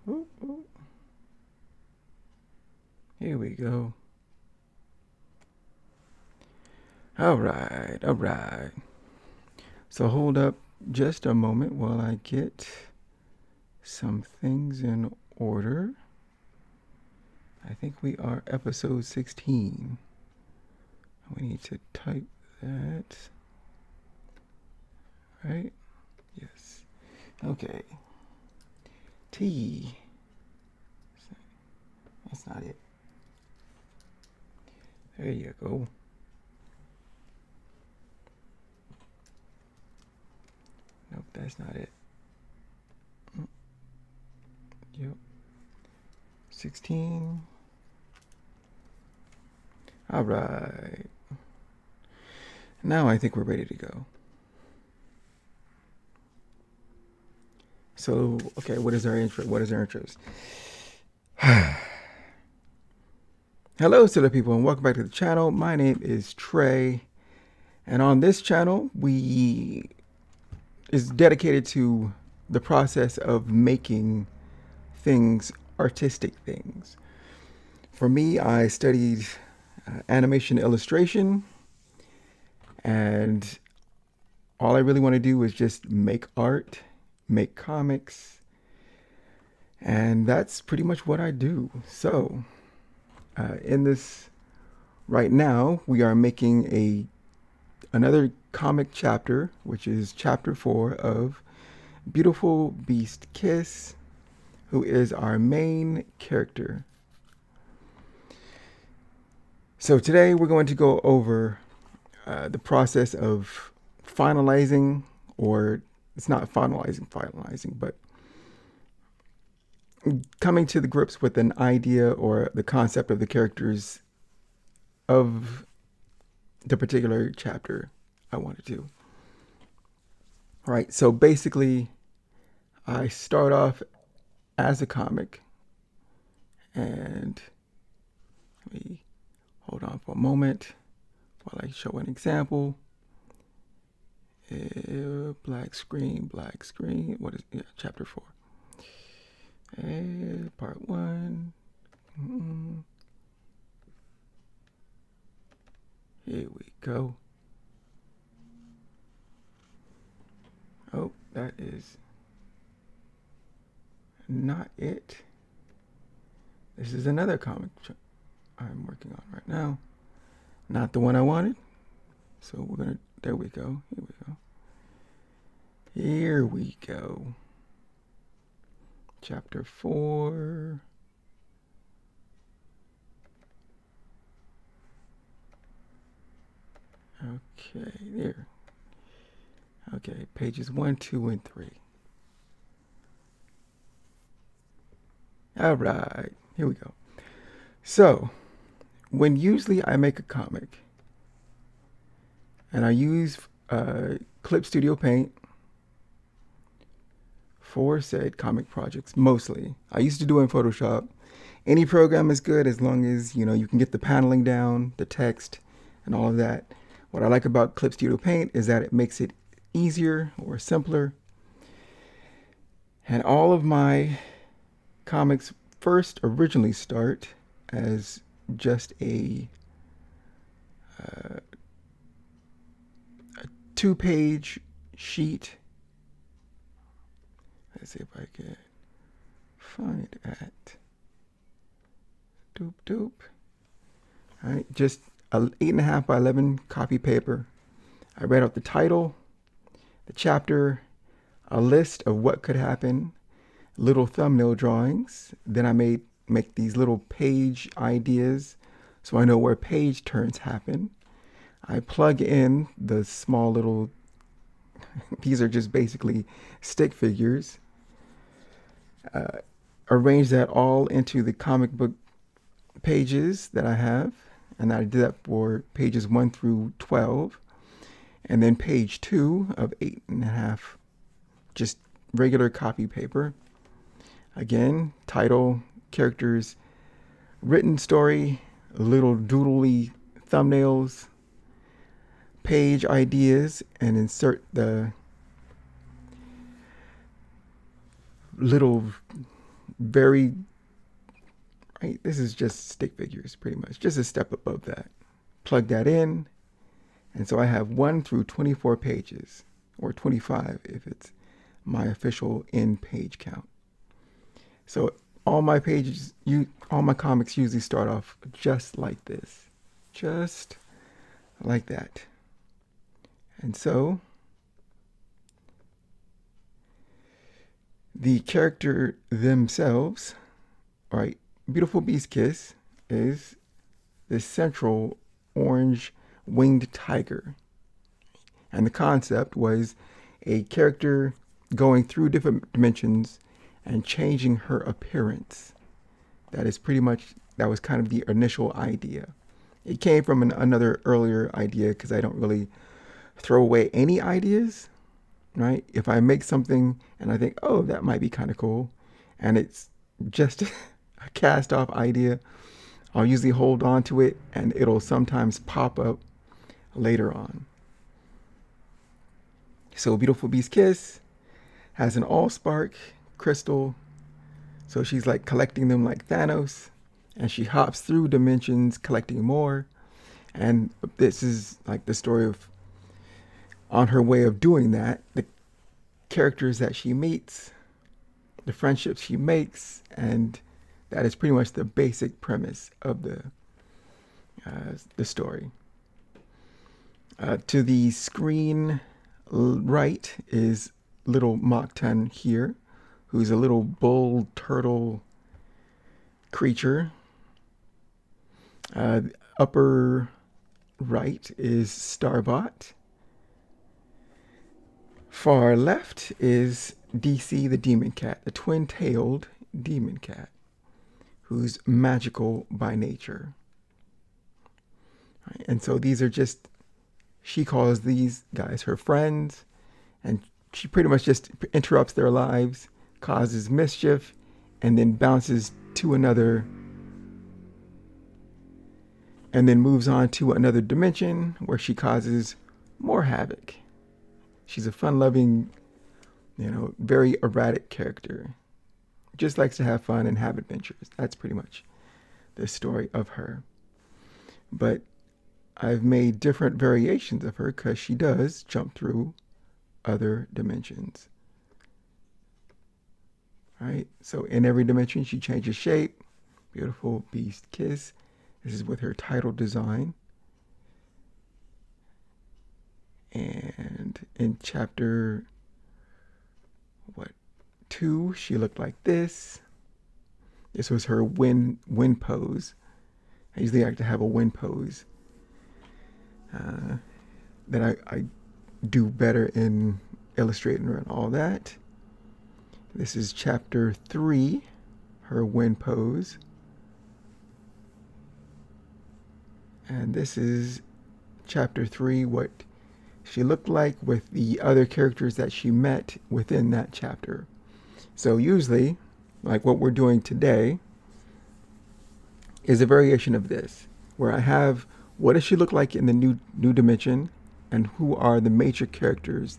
Ooh, ooh. Here we go. All right, all right. So hold up just a moment while I get some things in order. I think we are episode 16. We need to type that. Right? Yes. Okay. T. That's not it. There you go. Nope, that's not it. Yep. 16. All right. Now I think we're ready to go. So, okay, what is our intro? What is our intros? Hello, Silly people, and welcome back to the channel. My name is Trey, and on this channel, we is dedicated to the process of making things, artistic things. For me, I studied animation illustration, and all I really want to do is just make art, make comics, and that's pretty much what I do. So, in this right now, we are making another comic chapter, which is chapter 4 of Beautiful Beast Kiss, who is our main character. So today we're going to go over the process of finalizing, or it's not finalizing, but coming to the grips with an idea or the concept of the characters of the particular chapter I want to do. All right, so basically, I start off as a comic, and let me hold on for a moment while I show an example. Black screen. What is chapter 4? Part 1. Here we go. Oh, that is not it. This is another comic I'm working on right now. Not the one I wanted. So we're gonna, there we go. Here we go. Chapter 4. Okay, there. Okay, pages 1, 2, and 3. All right, here we go. So, when usually I make a comic, and I use Clip Studio Paint for said comic projects, mostly. I used to do it in Photoshop. Any program is good as long as, you can get the paneling down, the text, and all of that. What I like about Clip Studio Paint is that it makes it easier or simpler. And all of my comics first originally start as just a 2-page sheet. Let's see if I can find at doop. All right, just a 8.5 by 11 copy paper. I read out the title, the chapter, a list of what could happen, little thumbnail drawings. Then I make these little page ideas so I know where page turns happen. I plug in the small little, these are just basically stick figures. Arrange that all into the comic book pages that I have. And I did that for pages 1 through 12. And then page 2 of 8.5, just regular copy paper. Again, title, characters, written story, little doodly thumbnails, page ideas, and insert the little very, right, this is just stick figures pretty much, just a step above that. Plug that in, and so I have 1 through 24 pages, or 25 if it's my official end page count. So all my pages, all my comics usually start off just like this, just like that. And so the character themselves, all right, Beautiful Beast Kiss is the central orange winged tiger. And the concept was a character going through different dimensions and changing her appearance. That was kind of the initial idea. It came from another earlier idea, because I don't really throw away any ideas, right? If I make something and I think, oh, that might be kind of cool, and it's just a cast off idea, I'll usually hold on to it, and it'll sometimes pop up later on. So Beautiful Beast Kiss has an Allspark crystal. So she's like collecting them like Thanos, and she hops through dimensions collecting more. And this is like the story of, on her way of doing that, the characters that she meets, the friendships she makes, and that is pretty much the basic premise of the story. To the screen right is little Mach-Ton here, who's a little bull turtle creature. Upper right is Starbot. Far left is DC the Demon Cat, the twin-tailed demon cat, who's magical by nature. And so these are just, she calls these guys her friends, and she pretty much just interrupts their lives, causes mischief, and then bounces to another, and then moves on to another dimension where she causes more havoc. She's a fun-loving, very erratic character. Just likes to have fun and have adventures. That's pretty much the story of her. But I've made different variations of her because she does jump through other dimensions. Right? So in every dimension, she changes shape. Beautiful Beast Kiss. This is with her title design. And in chapter 2, she looked like this. This was her win pose. I usually like to have a win pose that I do better in Illustrator and all that. This is chapter 3, her win pose. And this is chapter 3, what she looked like with the other characters that she met within that chapter. So usually, like what we're doing today, is a variation of this, where I have what does she look like in the new dimension, and who are the major characters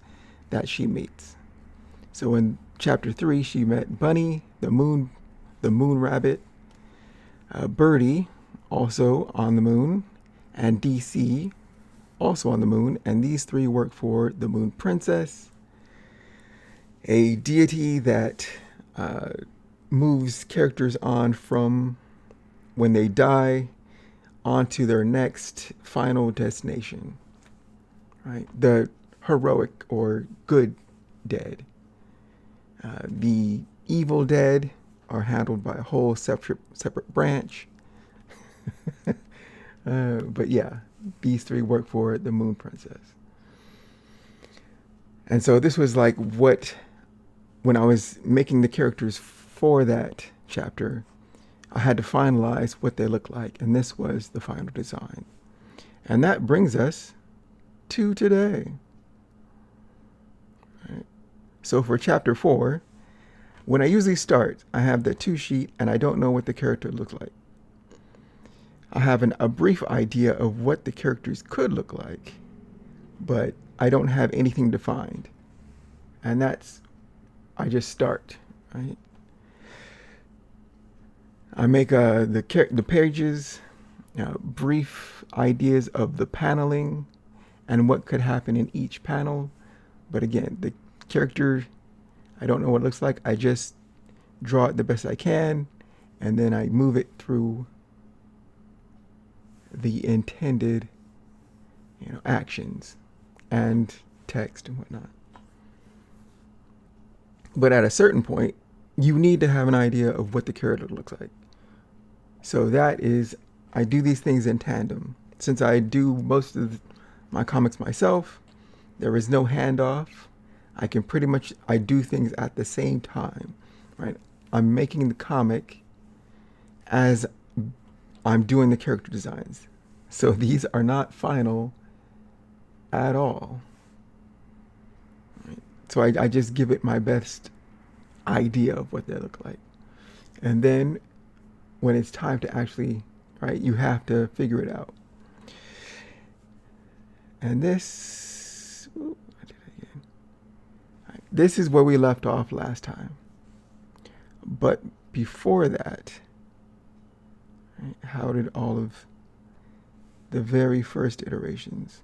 that she meets. So in chapter 3, she met Bunny, the moon rabbit, Birdie, also on the moon, and DC, also on the moon, and these 3 work for the Moon Princess, a deity that moves characters on from when they die onto their next final destination, right? The heroic or good dead. The evil dead are handled by a whole separate branch. But yeah, these 3 work for the Moon Princess. And so this was like when I was making the characters for that chapter, I had to finalize what they look like, and this was the final design. And that brings us to today. Right. So for chapter 4, when I usually start, I have the 2 sheet and I don't know what the character looks like. I have a brief idea of what the characters could look like, but I don't have anything defined. And I just start, right? I make the pages, brief ideas of the paneling and what could happen in each panel. But again, the character, I don't know what it looks like. I just draw it the best I can, and then I move it through the intended, actions and text and whatnot. But at a certain point, you need to have an idea of what the character looks like. So that is, I do these things in tandem. Since I do most of my comics myself, there is no handoff. I do things at the same time, right? I'm making the comic as I'm doing the character designs. So these are not final at all. Right? So I just give it my best idea of what they look like. And then when it's time to actually, right, you have to figure it out. And this, I did it again. Right, this is where we left off last time. But before that, right, how did all of the very first iterations?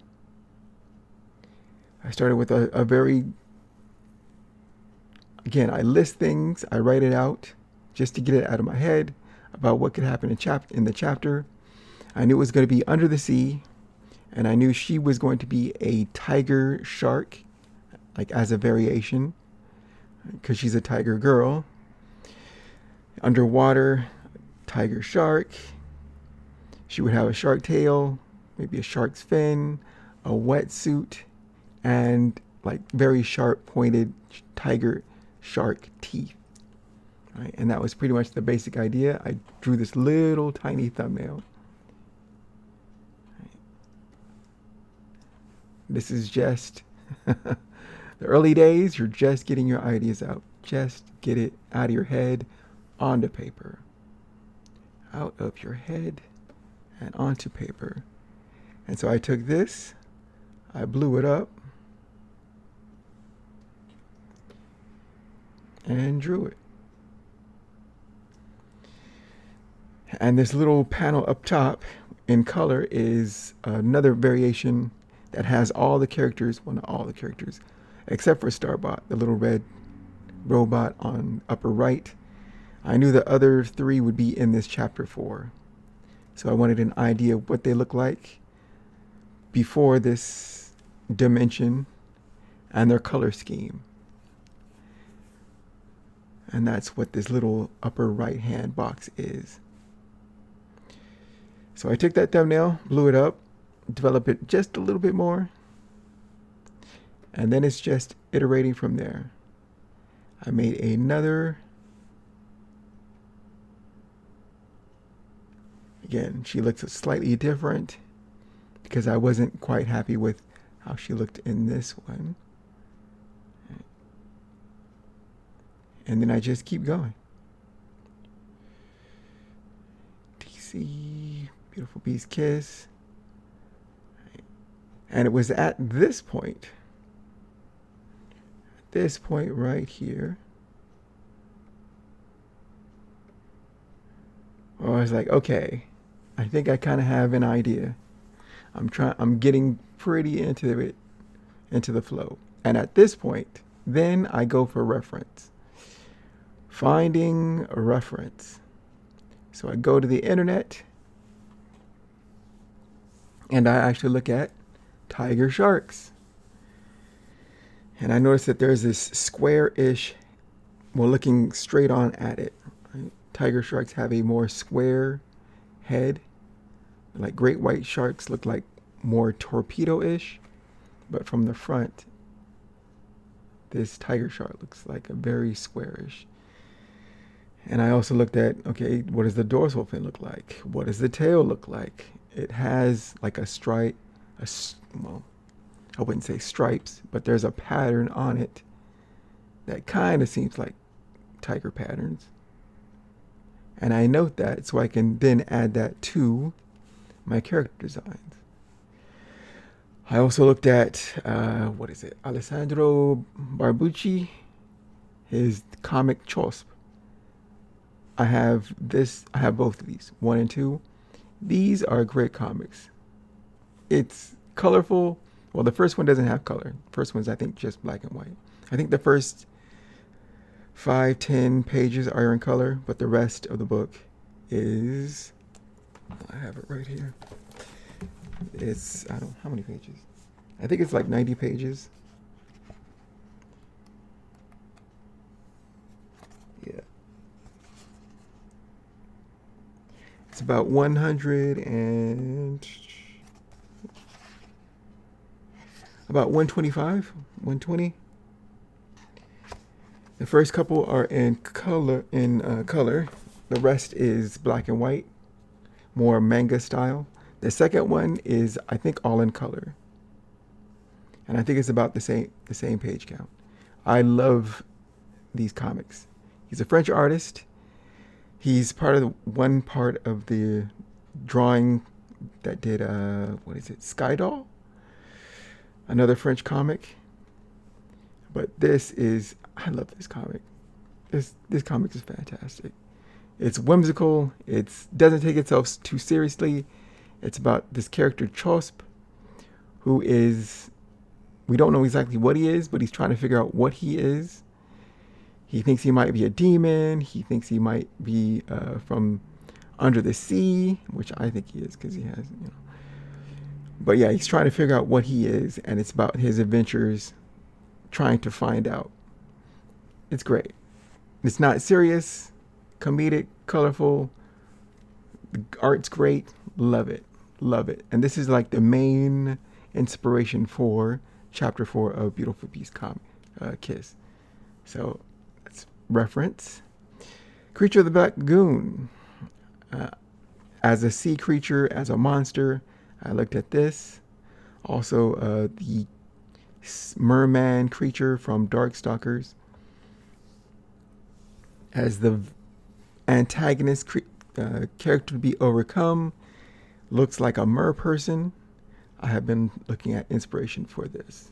I started with a very, again, I list things, I write it out just to get it out of my head about what could happen in the chapter. I knew it was going to be under the sea, and I knew she was going to be a tiger shark, like as a variation, because she's a tiger girl. Underwater, tiger shark. She would have a shark tail, maybe a shark's fin, a wetsuit, and like very sharp pointed tiger shark teeth. Right? And that was pretty much the basic idea. I drew this little tiny thumbnail. Right. This is just the early days. You're just getting your ideas out. Just get it out of your head onto paper. Out of your head and onto paper. And so I took this, I blew it up, and drew it. And this little panel up top in color is another variation that has all the characters, well, not all the characters, except for Starbot, the little red robot on upper right. I knew the other three would be in this chapter 4. So I wanted an idea of what they look like before this dimension and their color scheme. And that's what this little upper right hand box is. So I took that thumbnail, blew it up, developed it just a little bit more, and then it's just iterating from there. I made another. Again, she looks slightly different because I wasn't quite happy with how she looked in this one. And then I just keep going. DC, Beautiful Beast Kiss. And it was at this point right here, where I was like, okay, I think I kind of have an idea. I'm getting pretty into it, into the flow. And at this point, then I go for reference. Finding a reference. So I go to the internet and I actually look at tiger sharks. And I notice that there's this square-ish, well, looking straight on at it. Right? Tiger sharks have a more square head. Like great white sharks look like more torpedo-ish. But from the front, this tiger shark looks like a very squarish. And I also looked at, okay, what does the dorsal fin look like? What does the tail look like? It has like a stripe, well, I wouldn't say stripes, but there's a pattern on it that kind of seems like tiger patterns. And I note that so I can then add that to my character designs. I also looked at, what is it? Alessandro Barbucci, his comic Chosp. I have this. I have both of these, 1 and 2. These are great comics. It's colorful. Well, the first one doesn't have color. First one's, I think, just black and white. I think the first 5-10 pages are in color, but the rest of the book is, I have it right here. It's, I don't know, how many pages? I think it's like 90 pages. Yeah. It's about 100 and about 125, 120. The first couple are in color. The rest is black and white, more manga style. The second one is, I think, all in color, and I think it's about the same page count. I love these comics. He's a French artist. He's one part of the drawing that did what is it, Skydoll, another French comic. But I love this comic. This comic is fantastic. It's whimsical. It doesn't take itself too seriously. It's about this character Chosp, who is, we don't know exactly what he is, but he's trying to figure out what he is. He thinks he might be a demon. He thinks he might be from under the sea, which I think he is because he has, you know. But yeah, he's trying to figure out what he is, and it's about his adventures trying to find out. It's great. It's not serious, comedic, colorful. The art's great. Love it. Love it. And this is like the main inspiration for chapter 4 of Beautiful Beast Kiss. So let's reference. Creature of the Black Lagoon. As a sea creature, as a monster, I looked at this. Also, the merman creature from Darkstalkers. As the antagonist character to be overcome, looks like a mer person. I have been looking at inspiration for this.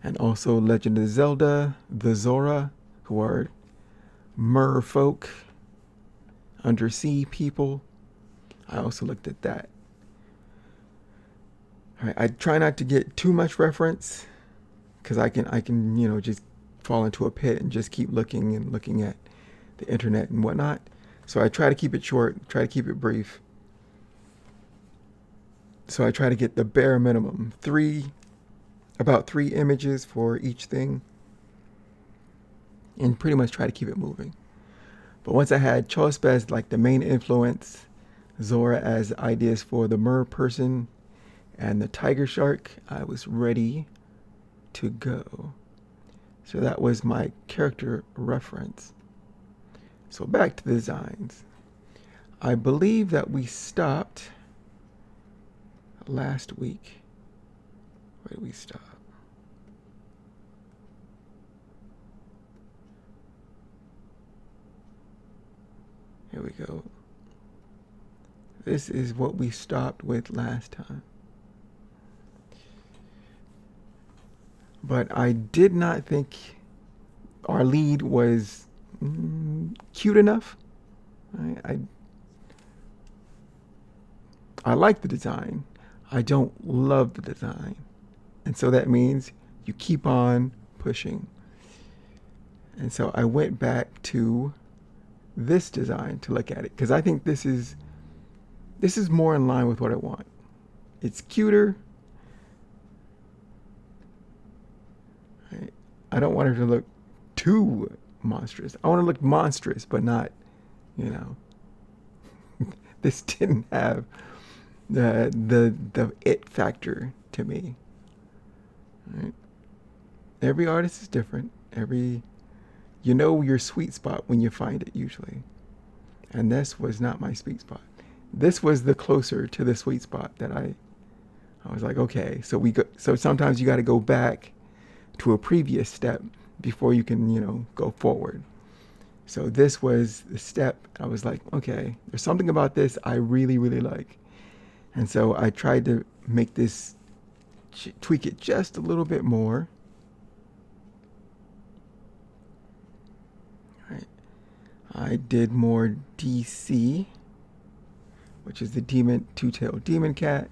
And also Legend of Zelda, the Zora, who are mer folk, undersea people. I also looked at that. All right, I try not to get too much reference because I can, you know, just fall into a pit and just keep looking and looking at the internet and whatnot. So I try to keep it short, try to keep it brief. So I try to get the bare minimum, about 3 images for each thing, and pretty much try to keep it moving. But once I had Chosp as like the main influence, Zora as ideas for the mer person, and the tiger shark, I was ready to go. So that was my character reference. So back to the designs. I believe that we stopped last week. Where did we stop? Here we go. This is what we stopped with last time. But I did not think our lead was cute enough. I like the design. I don't love the design. And so that means you keep on pushing. And so I went back to this design to look at it because I think this is more in line with what I want. It's cuter. I don't want her to look too monstrous. I want to look monstrous, but not, you know. This didn't have the it factor to me. Right? Every artist is different. You know your sweet spot when you find it usually, and this was not my sweet spot. This was the closer to the sweet spot that I was like, okay. So sometimes you got to go back to a previous step before you can, you know, go forward. So this was the step. I was like, okay, there's something about this I really, really like. And so I tried to make this, tweak it just a little bit more. All right. I did more DC, which is the demon, two-tailed demon cat,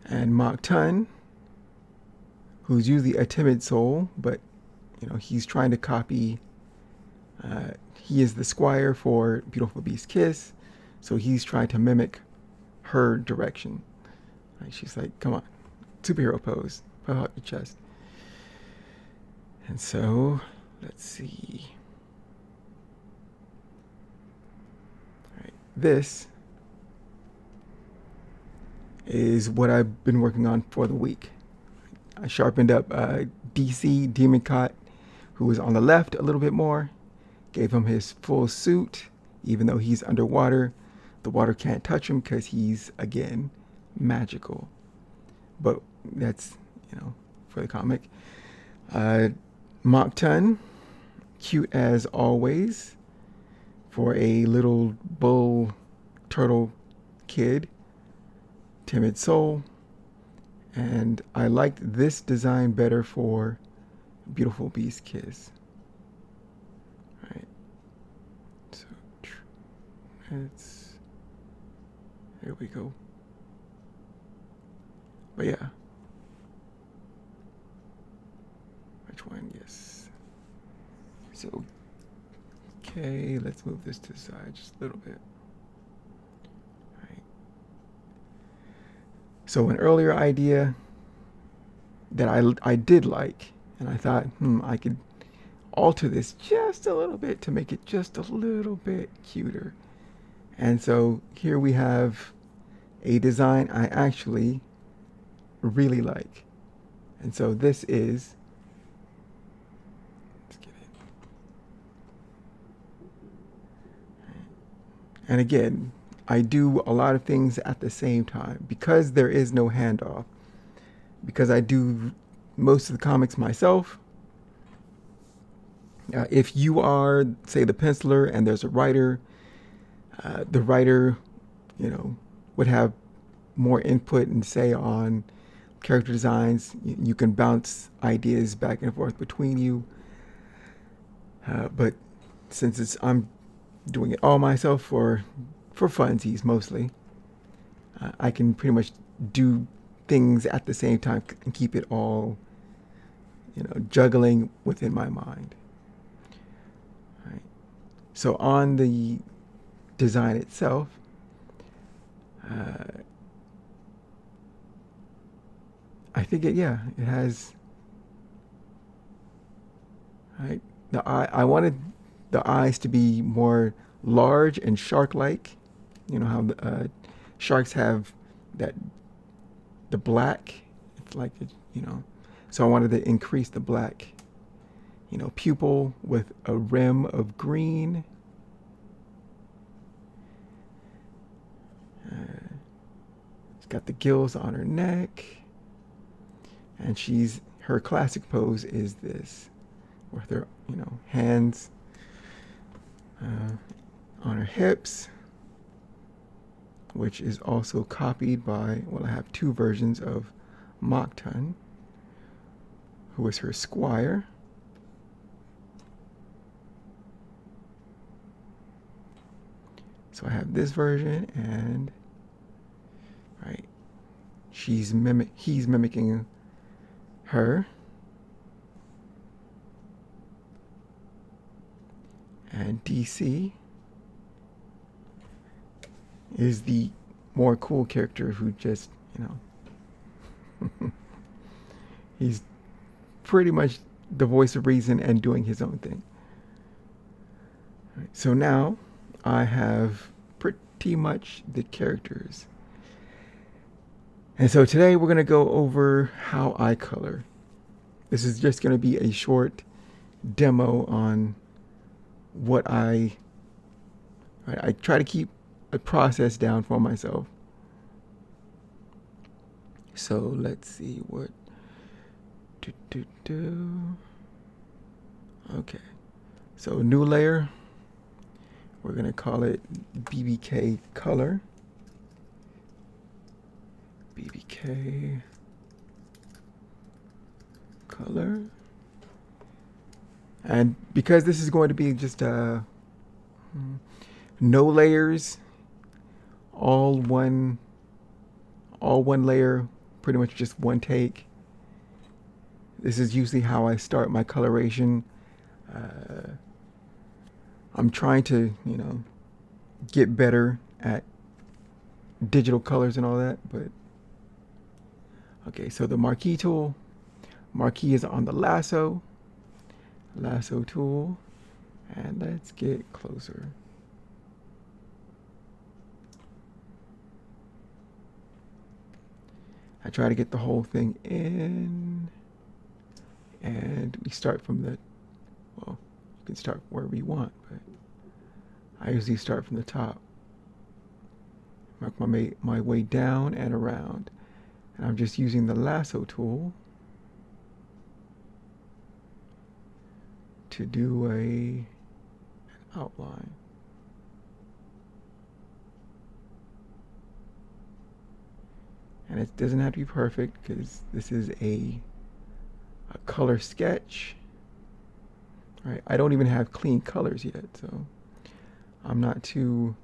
and Mach Tun, who's usually a timid soul, but you know, he's trying to copy. He is the squire for Beautiful Beast Kiss, so he's trying to mimic her direction. Like, she's like, "Come on, superhero pose, puff out your chest." And so, let's see. All right, this is what I've been working on for the week. I sharpened up DC Demon Cat, who was on the left a little bit more. Gave him his full suit, even though he's underwater. The water can't touch him because he's, again, magical. But that's, you know, for the comic. Mach Tun, cute as always, for a little bull turtle kid. Timid soul. And I liked this design better for Beautiful Beast Kiss. Right. So it's, there we go. But yeah. Which one? Yes. So, okay, let's move this to the side just a little bit. Right. So an earlier idea that I did like, and I thought, I could alter this just a little bit to make it just a little bit cuter. And so here we have a design I actually really like. And so this is, let's get it. And again, I do a lot of things at the same time because there is no handoff. Because I do most of the comics myself. If you are, say, the penciler and there's a writer, the writer, you know, would have more input and say on character designs. You can bounce ideas back and forth between you. But since I'm doing it all myself for funsies mostly, I can pretty much do things at the same time and keep it all, you know, juggling within my mind. All right. So on the design itself, I think it has, right, the eye. I wanted the eyes to be more large and shark-like. You know how the sharks have that, the black, it's like, you know, so I wanted to increase the black, you know, pupil with a rim of green. She's got the gills on her neck, and her classic pose is this, with her, you know, hands on her hips, which is also copied by, well, I have two versions of Mach Tun, who is her squire. So I have this version, and right, he's mimicking her. And DC is the more cool character who just, you know, he's pretty much the voice of reason and doing his own thing. Right, so now I have pretty much the characters. And so today we're going to go over how I color. This is just going to be a short demo on what I try to keep a process down for myself. So let's see what okay, so new layer, we're gonna call it BBK color. BBK color. And because this is going to be just no layers, all one layer, pretty much just one take. This is usually how I start my coloration. I'm trying to, get better at digital colors and all that, but okay, so the marquee tool. Marquee is on the lasso tool, and let's get closer. I try to get the whole thing in, and we start from the, well, you can start wherever you want, but I usually start from the top. Mark my way down and around. And I'm just using the lasso tool to do an outline. And it doesn't have to be perfect because this is a color sketch. Right? I don't even have clean colors yet, so I'm not too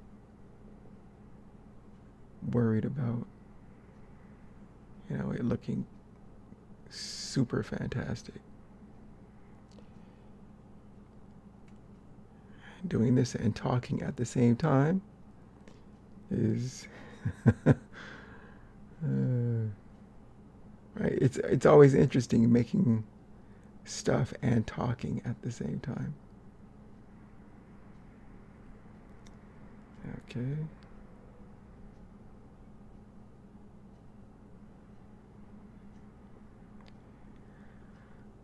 worried about, it looking super fantastic. Doing this and talking at the same time is right. It's always interesting making stuff and talking at the same time. Okay.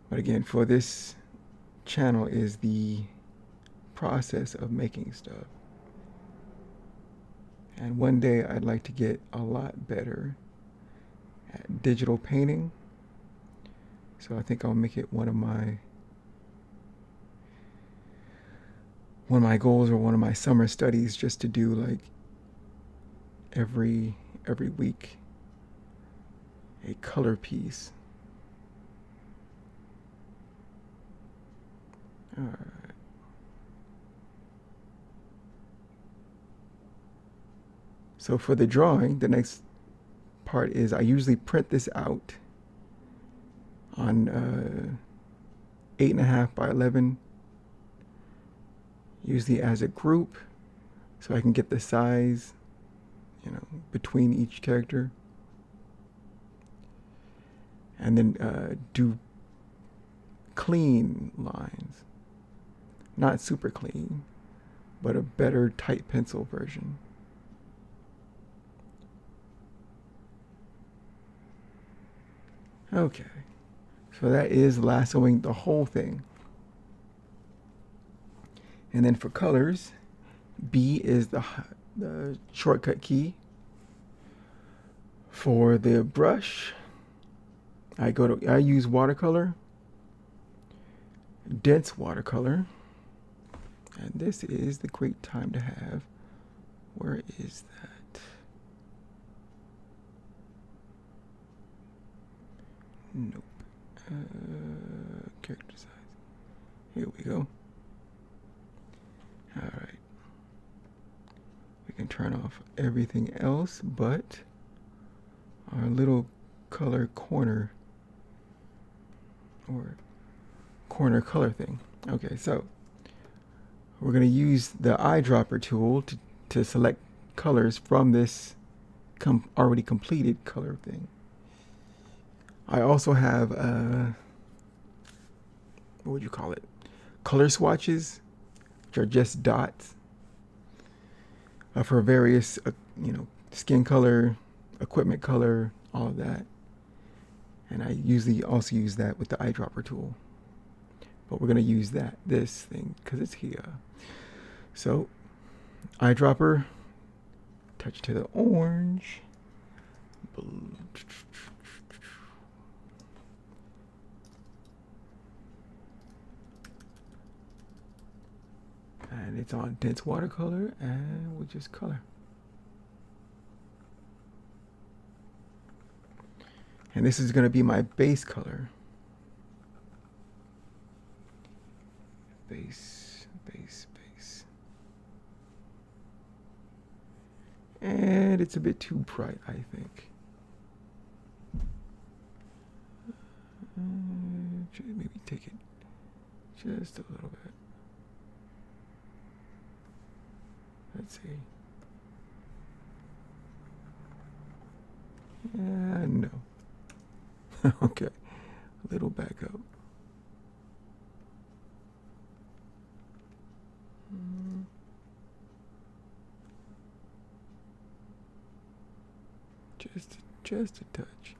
But again, for this channel is the process of making stuff. And one day I'd like to get a lot better at digital painting. So I think I'll make it one of my goals or one of my summer studies, just to do like every week a color piece. All right. So for the drawing, the next part is I usually print this out on 8.5 by 11, usually as a group, so I can get the size, between each character. And then do clean lines. Not super clean, but a better tight pencil version. Okay, so that is lassoing the whole thing. And then for colors, B is the shortcut key. For the brush, I use watercolor, dense watercolor, and this is the great time to have. Where is that? Nope. Character size. Here we go. All right. We can turn off everything else but our little color corner or corner color thing. Okay, so we're going to use the eyedropper tool to select colors from this already completed color thing. I also have, what would you call it? Color swatches, which are just dots for various, skin color, equipment color, all of that. And I usually also use that with the eyedropper tool. But we're going to use this thing, because it's here. So, eyedropper, touch to the orange. And it's on dense watercolor, and we'll just color. And this is going to be my base color. base, base, base. And it's a bit too bright, I think. Maybe take it just a little bit. Let's see. No. Okay. A little back up. Just a touch.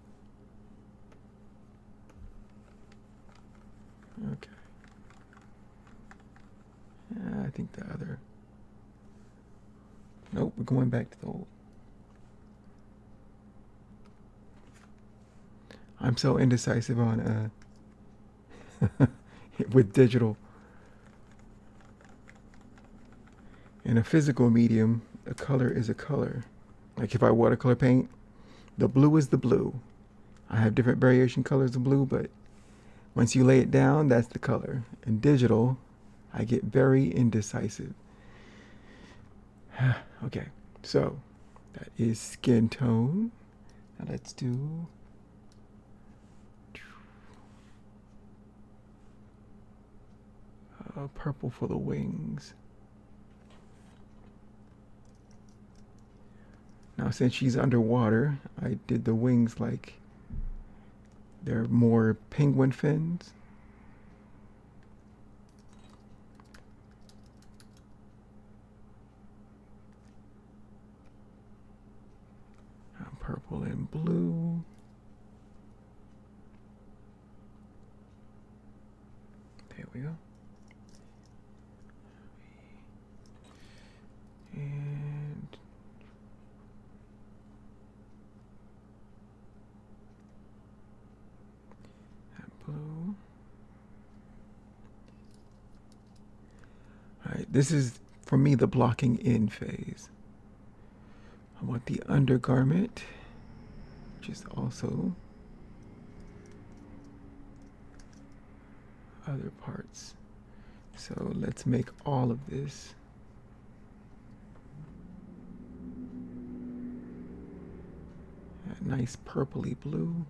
Okay. I think the other. Nope, we're going back to the old. I'm so indecisive on with digital. In a physical medium, a color is a color. Like if I watercolor paint, the blue is the blue. I have different variation colors of blue, but once you lay it down, that's the color. In digital, I get very indecisive. Okay, so that is skin tone. Now let's do purple for the wings. Now since she's underwater, I did the wings like they're more penguin fins. Purple and blue. There we go. And that blue. All right, this is for me the blocking in phase. I want the undergarment, which is also other parts. So let's make all of this a nice purpley blue.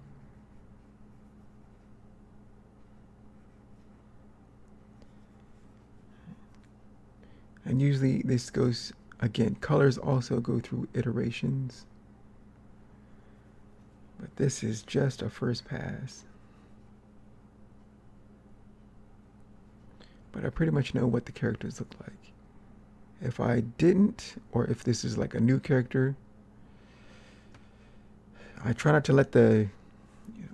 And usually this goes, again, colors also go through iterations. But this is just a first pass. But I pretty much know what the characters look like. If I didn't, or if this is like a new character, I try not to let the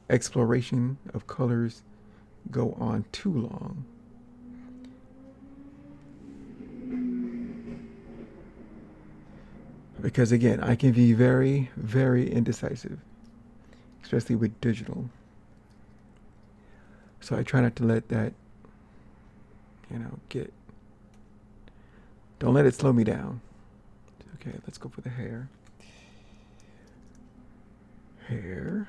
exploration of colors go on too long. Because again, I can be very, very indecisive, especially with digital. So I try not to let that, don't let it slow me down. Okay, let's go for the hair. Hair.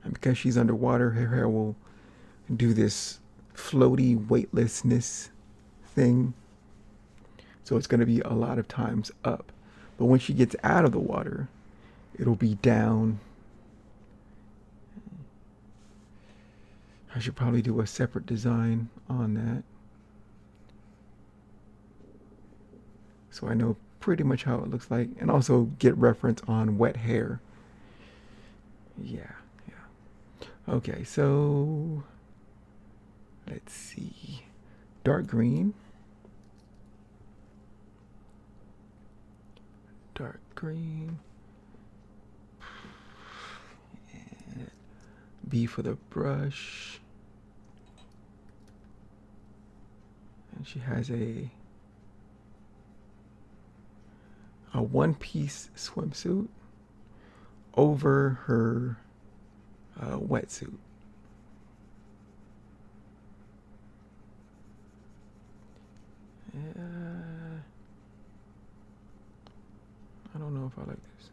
And because she's underwater, her hair will do this floaty weightlessness thing. So it's going to be a lot of times up. But when she gets out of the water, it'll be down. I should probably do a separate design on that, so I know pretty much how it looks like, and also get reference on wet hair. Yeah. Okay, so let's see. Dark green. Dark green. And B for the brush. And she has a one-piece swimsuit over her wetsuit. like this.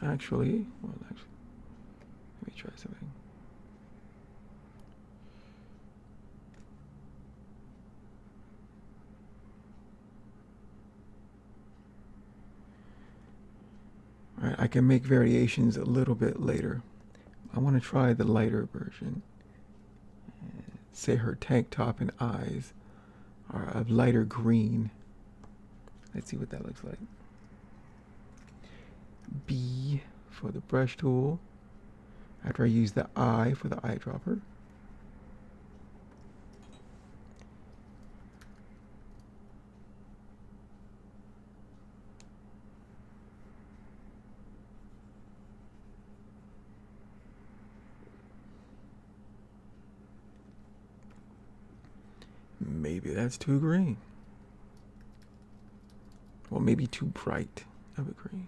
Actually, let me try something. All right, I can make variations a little bit later. I want to try the lighter version. Say her tank top and eyes are a lighter green. Let's see what that looks like. B for the brush tool. After I use the I for the eyedropper. Maybe that's too green. Well, maybe too bright of a green.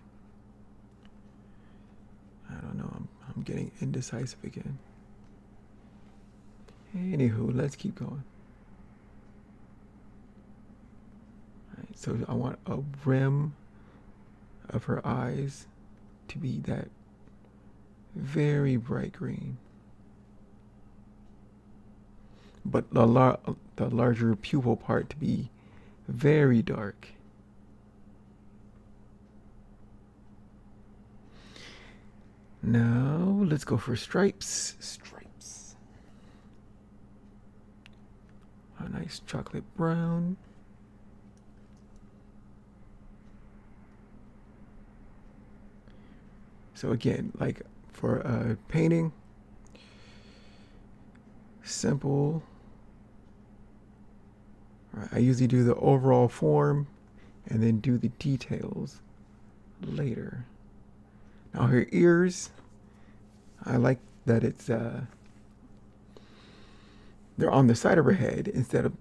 I don't know. I'm getting indecisive again. Anywho, let's keep going. All right, so I want a rim of her eyes to be that very bright green. But the larger pupil part to be very dark. Now let's go for stripes. Stripes. A nice chocolate brown. So again, like for painting, simple. I usually do the overall form and then do the details later. Now her ears, I like that it's they're on the side of her head instead of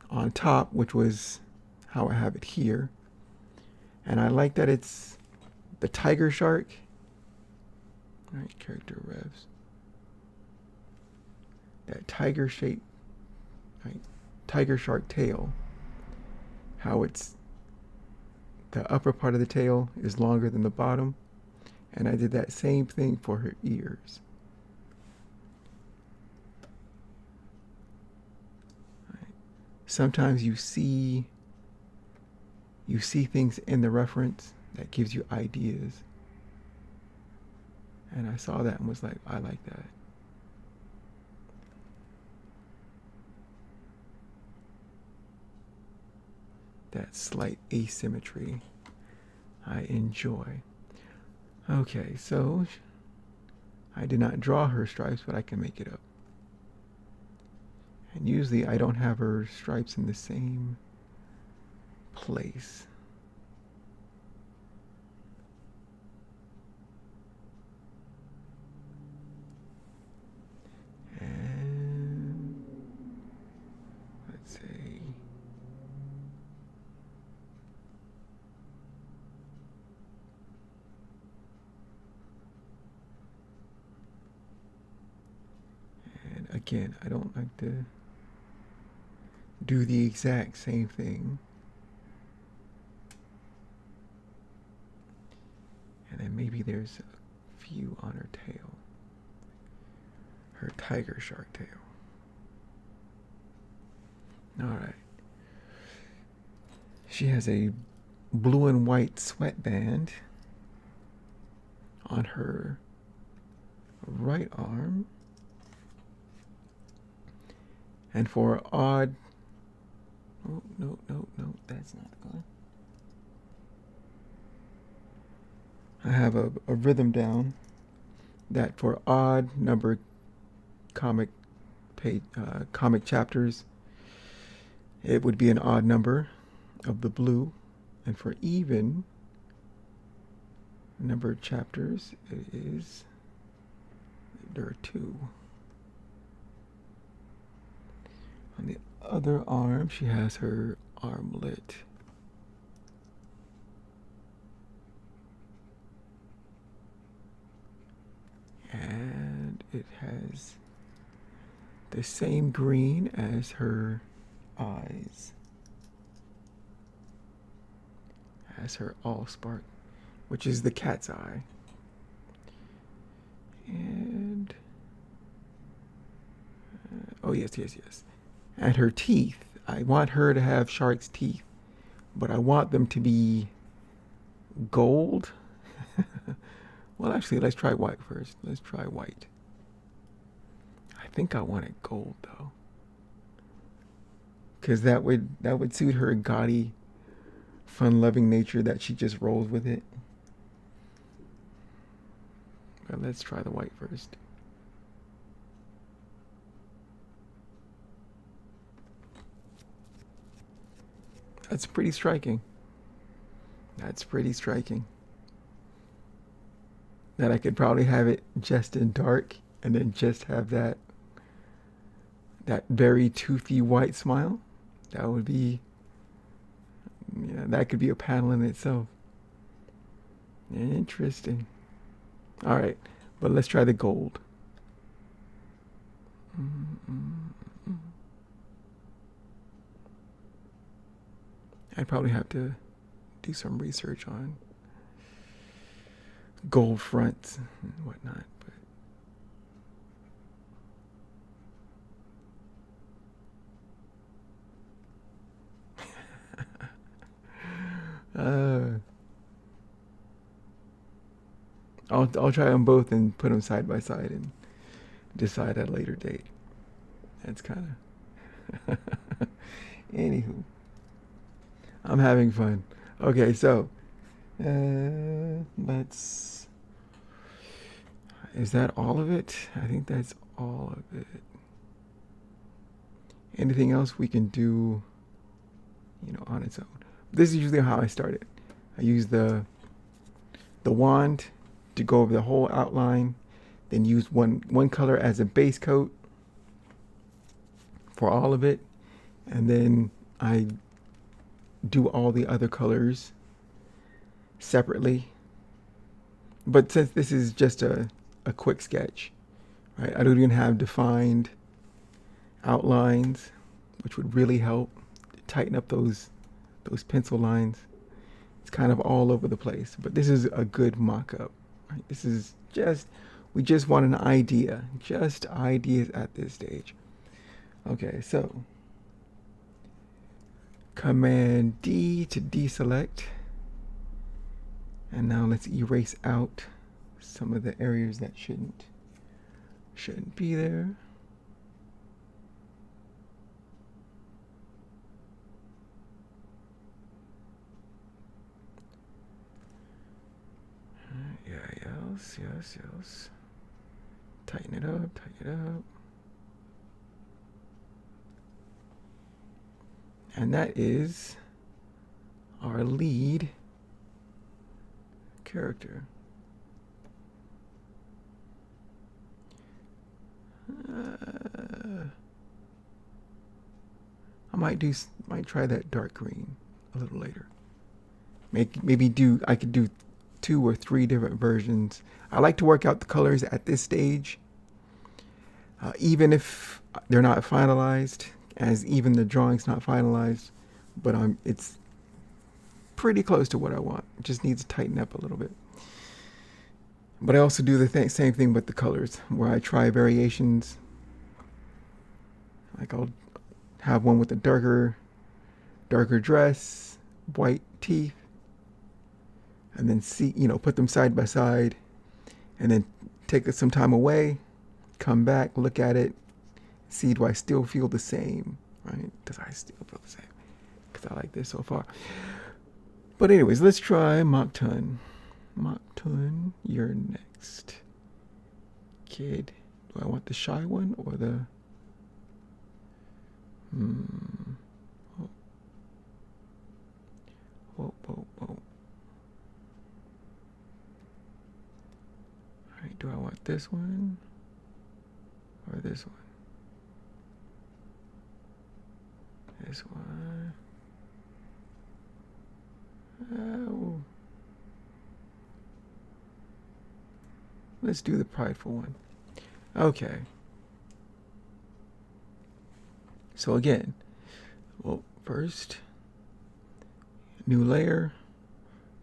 on top, which was how I have it here. And I like that it's the tiger shark. All right, character revs. That tiger shape, right? Tiger shark tail. How it's the upper part of the tail is longer than the bottom. And I did that same thing for her ears. Right. Sometimes you see things in the reference that gives you ideas. And I saw that and was like, I like that. That slight asymmetry I enjoy. Okay, so I did not draw her stripes, but I can make it up. And usually I don't have her stripes in the same place. And let's say again, I don't like to do the exact same thing. And then maybe there's a few on her tail. Her tiger shark tail. Alright. She has a blue and white sweatband on her right arm. And for odd, oh, no, that's not good. I have a rhythm down that for odd numbered comic chapters, it would be an odd number of the blue. And for even numbered chapters, there are 2. On the other arm, she has her armlet. And it has the same green as her eyes, as her allspark, which is the cat's eye. And oh yes. And her teeth, I want her to have shark's teeth, but I want them to be gold. Well, actually, let's try white first. Let's try white. I think I want it gold though, because that would suit her gaudy, fun-loving nature that she just rolls with it. But let's try the white first. That's pretty striking. That's pretty striking. That I could probably have it just in dark and then just have that very toothy white smile. That would be, yeah, that could be a panel in itself. Interesting. All right, but let's try the gold. I'd probably have to do some research on gold fronts and whatnot, but I'll try them both and put them side by side and decide at a later date. That's kind of anywho, I'm having fun. Okay, so let's. Is that all of it? I think that's all of it. Anything else we can do, on its own? This is usually how I start it. I use the wand to go over the whole outline, then use one color as a base coat for all of it, and then I do all the other colors separately. But since this is just a quick sketch, right? I don't even have defined outlines, which would really help tighten up those pencil lines. It's kind of all over the place, but this is a good mock-up. Right? This is we just want an idea, just ideas at this stage. Okay, so Command D to deselect. And now let's erase out some of the areas that shouldn't be there. Yes. Tighten it up. And that is our lead character. I might try that dark green a little later. I could do 2 or 3 different versions. I like to work out the colors at this stage, even if they're not finalized, as even the drawing's not finalized, but it's pretty close to what I want. It just needs to tighten up a little bit. But I also do the same thing with the colors, where I try variations. Like I'll have one with a darker dress, white teeth, and then put them side by side, and then take some time away, come back, look at it, see, do I still feel the same, right? Does I still feel the same? Because I like this so far. But anyways, let's try Moktun. Moktun, you're next. Kid. Do I want the shy one or the... Whoa. Alright, do I want this one or this one? This one. Oh. Let's do the prideful one. Okay. So again, well, first, new layer,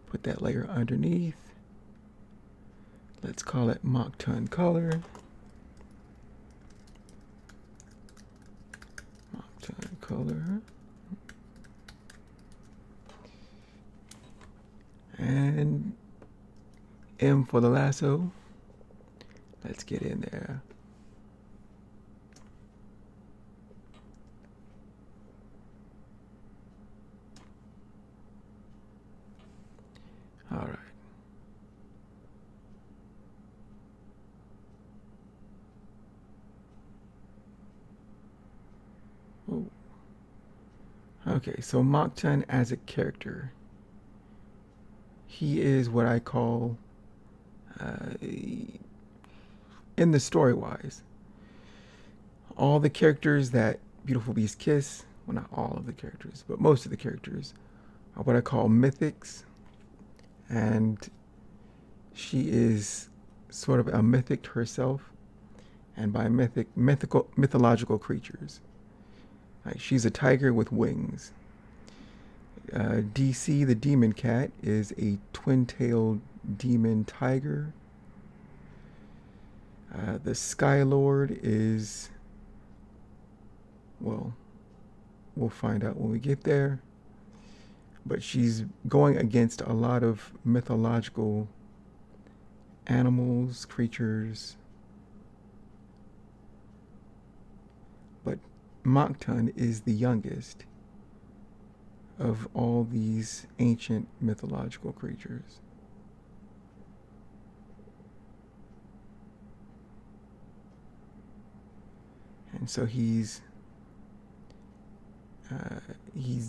put that layer underneath. Let's call it Mock Ton Color. Mock Ton Color. And M for the lasso. Let's get in there. All right. Oh. Okay, so Mock Ton as a character. He is what I call, in the story-wise, all the characters that Beautiful Beast kiss, well, not all of the characters, but most of the characters, are what I call mythics. And she is sort of a mythic herself. And by mythological creatures. Like, she's a tiger with wings. DC, the demon cat, is a twin-tailed demon tiger. The Sky Lord is, well, we'll find out when we get there. But she's going against a lot of mythological animals, creatures. But Mock Ton is the youngest of all these ancient mythological creatures. And so he's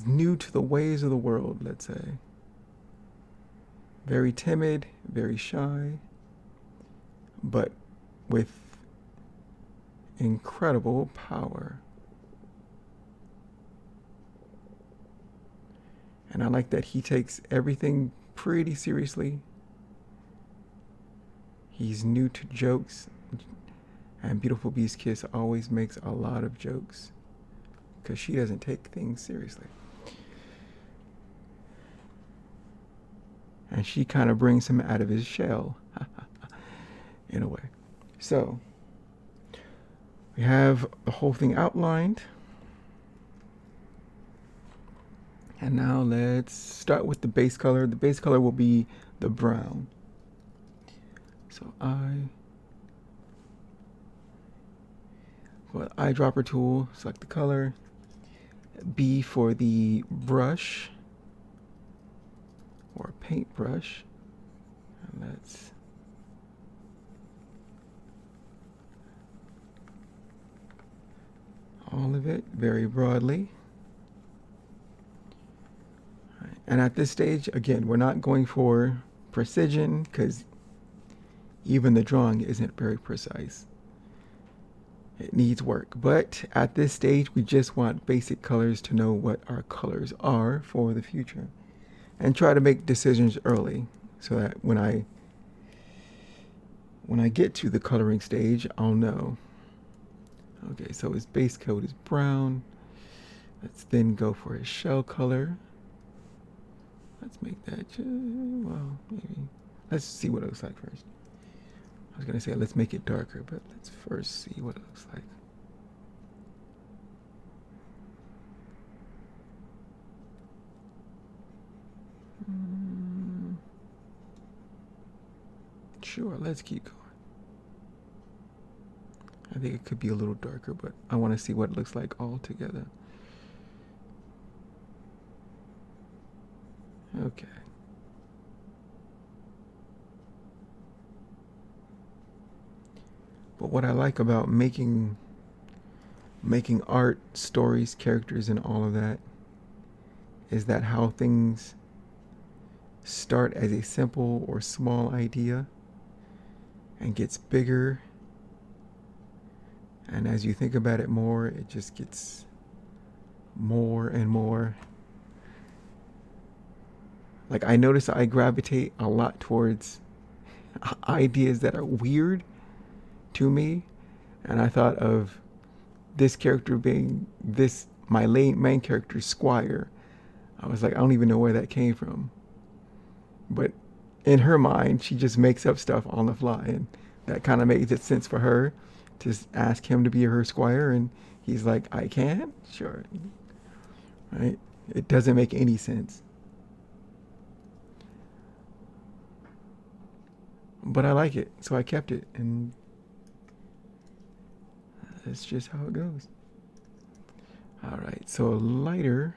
new to the ways of the world, let's say. Very timid, very shy, but with incredible power. And I like that he takes everything pretty seriously. He's new to jokes, and Beautiful Beast Kiss always makes a lot of jokes because she doesn't take things seriously. And she kind of brings him out of his shell, in a way. So, we have the whole thing outlined. And now let's start with the base color. The base color will be the brown. So for the eyedropper tool, select the color. B for the brush or paintbrush. And let's all of it very broadly. And at this stage, again, we're not going for precision because even the drawing isn't very precise. It needs work. But at this stage, we just want basic colors to know what our colors are for the future. And try to make decisions early so that when I get to the coloring stage, I'll know. Okay, so his base coat is brown. Let's then go for his shell color. Let's make that, well, maybe. Let's see what it looks like first. I was going to say let's make it darker, but let's first see what it looks like. Sure, let's keep going. I think it could be a little darker, but I want to see what it looks like all together. Okay. But what I like about making art, stories, characters, and all of that is that how things start as a simple or small idea and gets bigger. And as you think about it more, it just gets more and more. Like, I notice I gravitate a lot towards ideas that are weird to me And I thought of this character being this, my main character, Squire. I was like, I don't even know where that came from. But in her mind, she just makes up stuff on the fly. And that kind of makes it sense for her to ask him to be her squire. And he's like, I can? Sure. Right? It doesn't make any sense. But I like it, so I kept it. And that's just how it goes. All right, so a lighter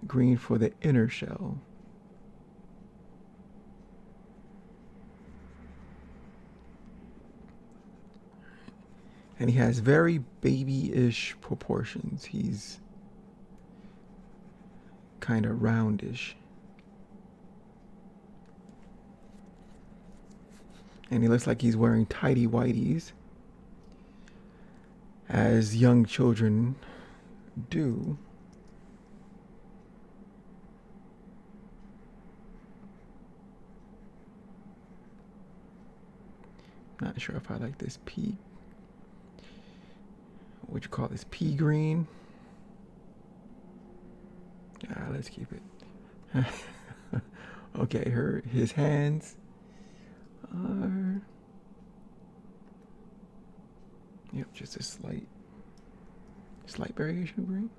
green for the inner shell. And he has very baby-ish proportions. He's kind of roundish. And he looks like he's wearing tidy whities, as young children do. Not sure if I like this pea. What you call this, pea green? Let's keep it. Okay, his hands are, yep, just a slight variation of green.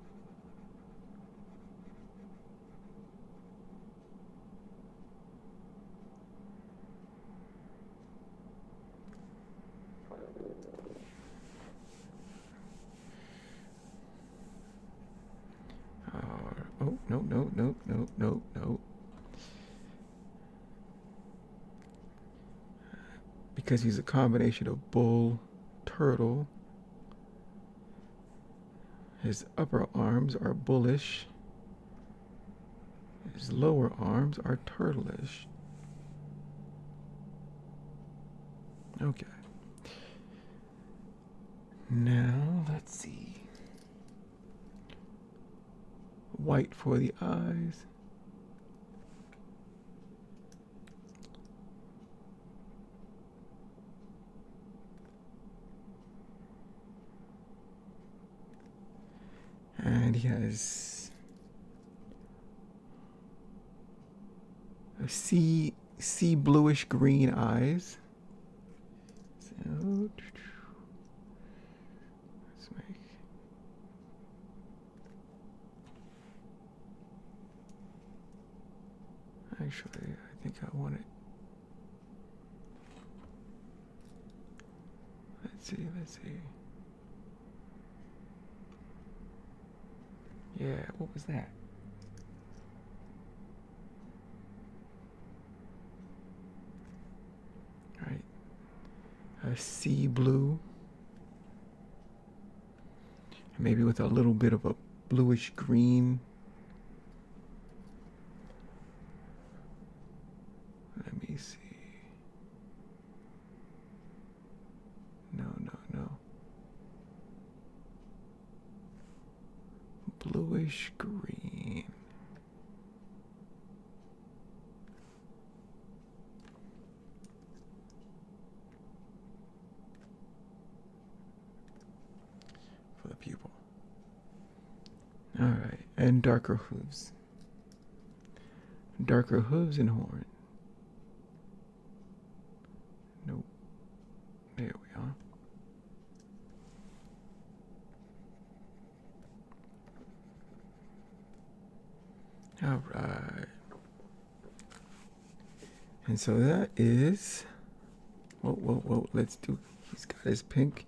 Oh, no. Because he's a combination of bull, turtle. His upper arms are bullish. His lower arms are turtleish. Okay. Now, let's see. White for the eyes. And he has a sea bluish green eyes. So let's make, actually, I think I want it. Let's see. Yeah, what was that? All right. A sea blue. Maybe with a little bit of a bluish green. Let me see. No. Bluish green. For the pupil. All right, and darker hooves. Darker hooves and horn. Nope. There we are. All right. And so that is, whoa, let's do, he's got his pink,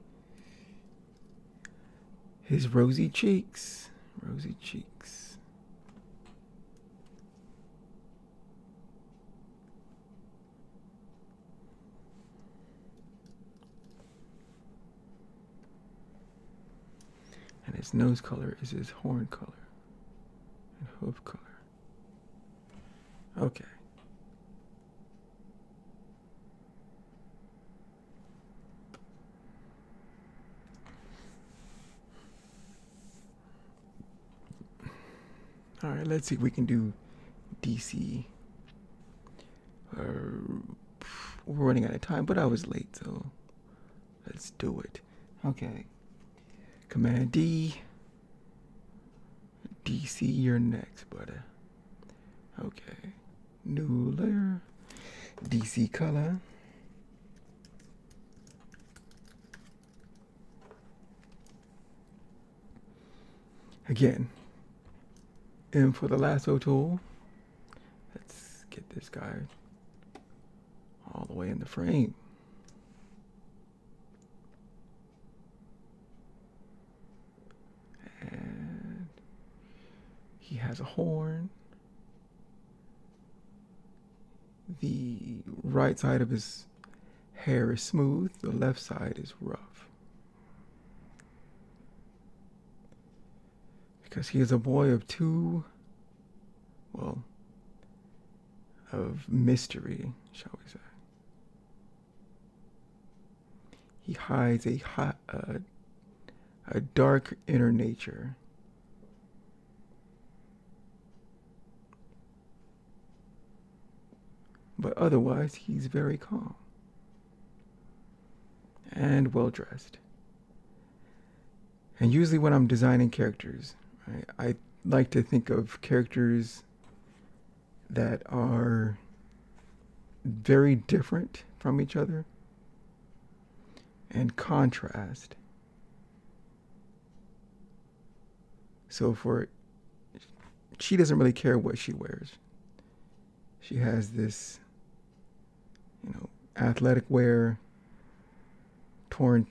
his rosy cheeks. And his nose color is his horn color and hoof color. Okay. All right, let's see if we can do DC. We're running out of time, but I was late, so let's do it. Okay. Command D. DC, you're next, buddy. Okay. New layer. DC color. Again, M for the lasso tool. Let's get this guy all the way in the frame. And he has a horn. The right side of his hair is smooth, the left side is rough. Because he is a boy of of mystery, shall we say. He hides a dark inner nature. But otherwise, he's very calm and well dressed. And usually when I'm designing characters, right, I like to think of characters that are very different from each other and contrast. So she doesn't really care what she wears. She has this, athletic wear, torn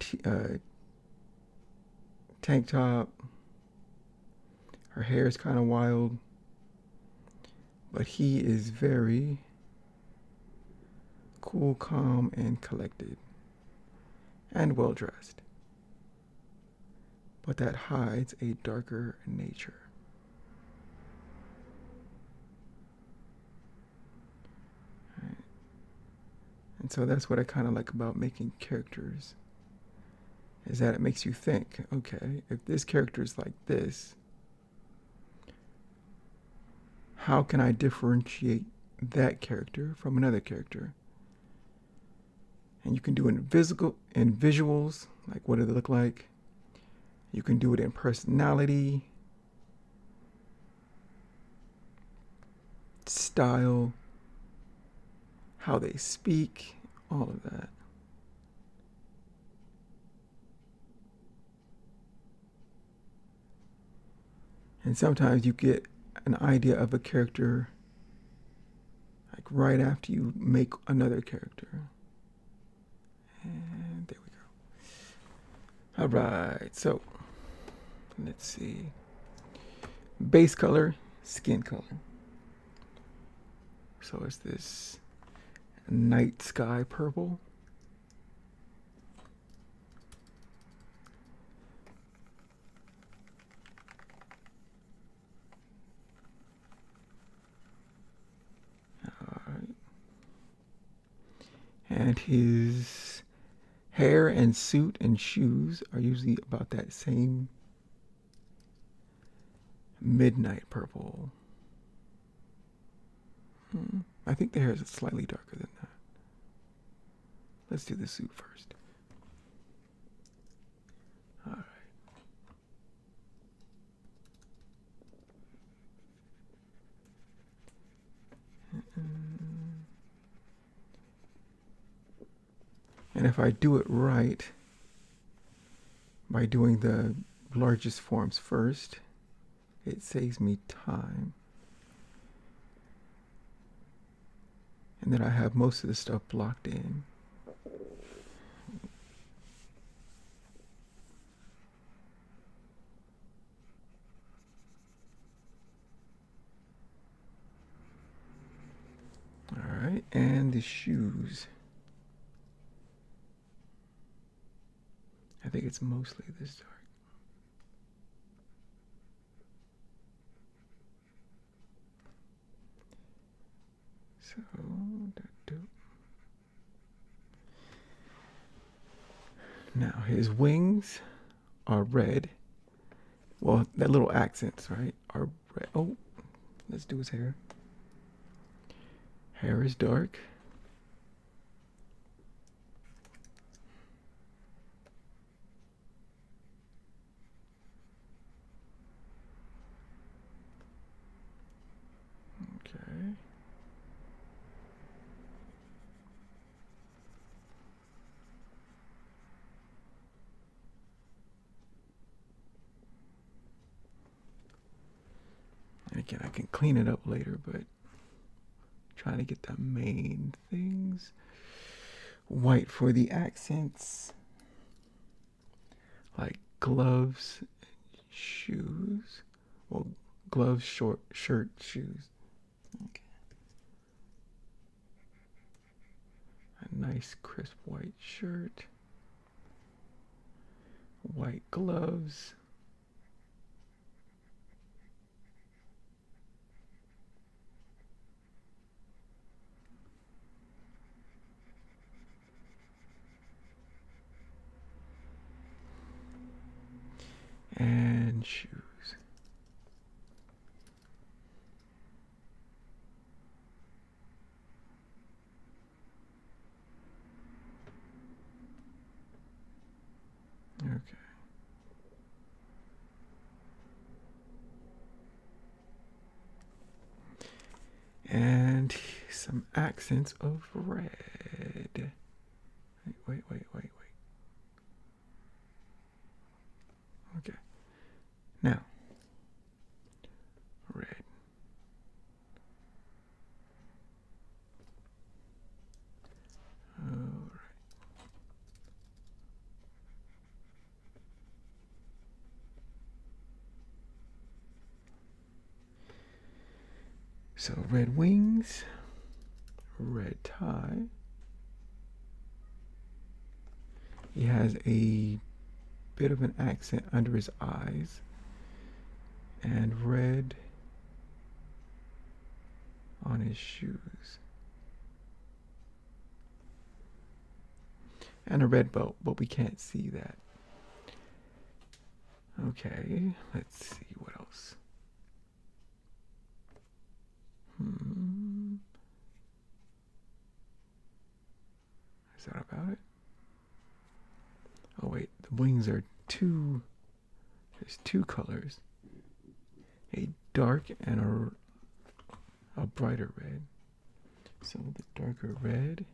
tank top. Her hair is kind of wild, but he is very cool, calm, and collected, and well dressed. But that hides a darker nature. Right. And so that's what I kind of like about making characters, is that it makes you think, okay, if this character is like this, how can I differentiate that character from another character? And you can do it in visuals, like what do they look like? You can do it in personality, style, how they speak, all of that. And sometimes you get an idea of a character like right after you make another character. And there we go. All right, so let's see. Base color, skin color. So it's this night sky purple. All right. And his hair and suit and shoes are usually about that same midnight purple. I think the hair is slightly darker than that. Let's do the suit first. All right. And if I do it right, by doing the largest forms first, it saves me time. And then I have most of the stuff blocked in. All right, and the shoes. I think it's mostly this dark. So, now his wings are red. Well, that little accents, right, are red. Oh, let's do his hair. Hair is dark. Again, I can clean it up later, but trying to get the main things. White for the accents, like gloves, shoes. Well, gloves, short shirt, shoes. Okay. A nice crisp white shirt. White gloves. And shoes. Okay. And some accents of red. Wait. Okay. Now, red. All right. So red wings, red tie. He has a bit of an accent under his eyes, and red on his shoes. And a red belt, but we can't see that. Okay, let's see what else. Is that about it? Oh wait, the wings are there's two colors. A dark and a brighter red. So the darker red.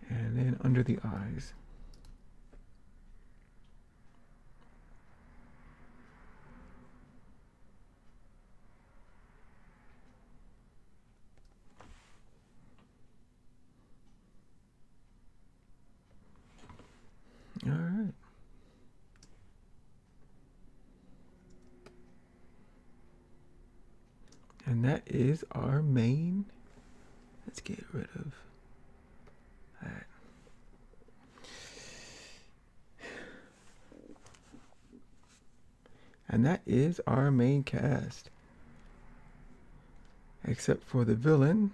And then under the eyes. All right. And that is our main. Let's get rid of that. And that is our main cast. Except for the villain.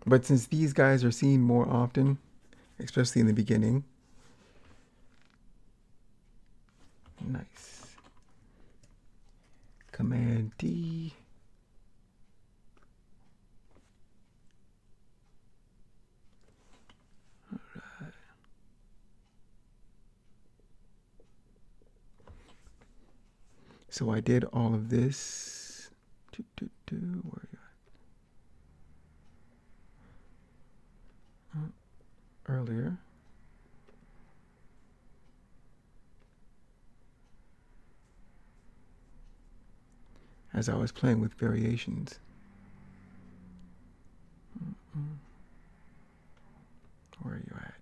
But since these guys are seen more often, especially in the beginning. Nice. Command D. All right. So I did all of this. Where are you at? Earlier. As I was playing with variations. Where are you at?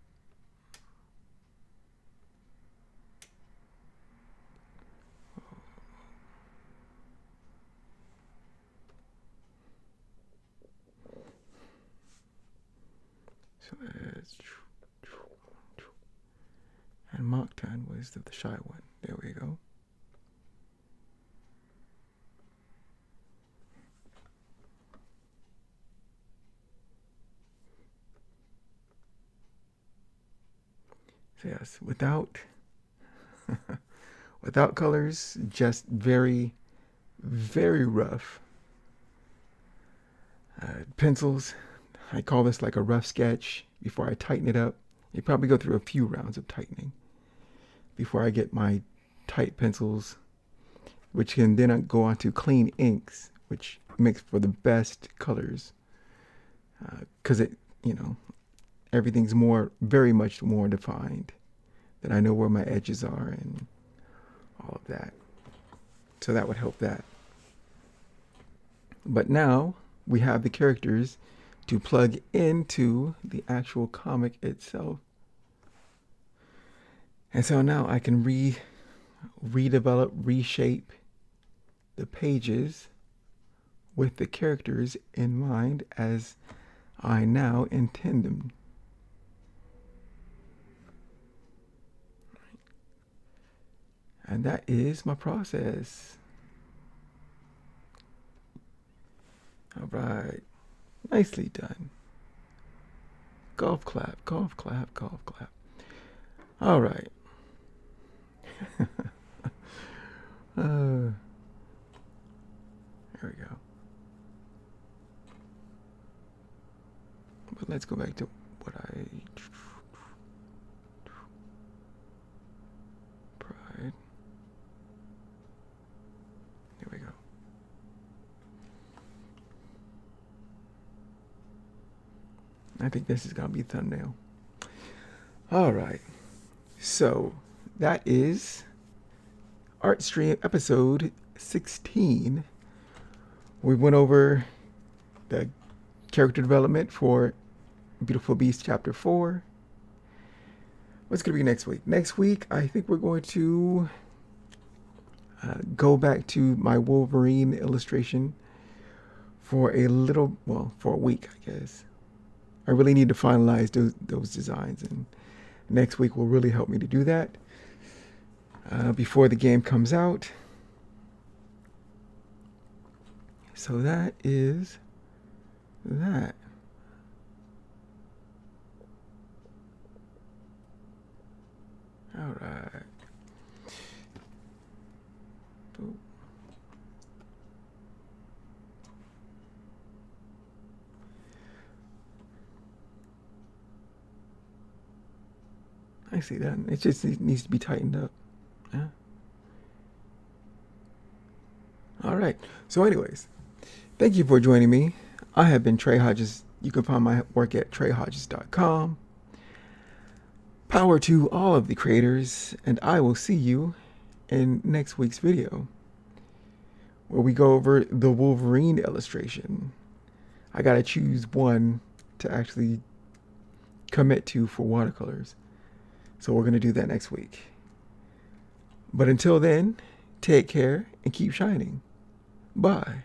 So that's and Mach 10 was the shy one. There we go. So yes, without without colors, just very, very rough. Pencils, I call this like a rough sketch before I tighten it up. You probably go through a few rounds of tightening before I get my tight pencils, which can then go on to clean inks, which makes for the best colors. Because you know, everything's very much more defined. That I know where my edges are and all of that. So that would help that. But now we have the characters to plug into the actual comic itself. And so now I can redevelop, reshape the pages with the characters in mind as I now intend them. And that is my process. All right. Nicely done. Golf clap, golf clap, golf clap. All right. There we go. But let's go back to what Pride. There we go. I think this is going to be thumbnail. All right. So that is ArtStream episode 16. We went over the character development for Beautiful Beast Chapter 4. What's going to be next week? Next week, I think we're going to go back to my Wolverine illustration for a week, I guess. I really need to finalize those designs, and next week will really help me to do that before the game comes out. So that is that. All right. I see that. It just needs to be tightened up. Yeah. All right. So anyways, thank you for joining me. I have been Trey Hodges. You can find my work at treyhodges.com. Power to all of the creators, and I will see you in next week's video, where we go over the Wolverine illustration. I gotta choose one to actually commit to for watercolors. So we're gonna do that next week. But until then, take care and keep shining. Bye.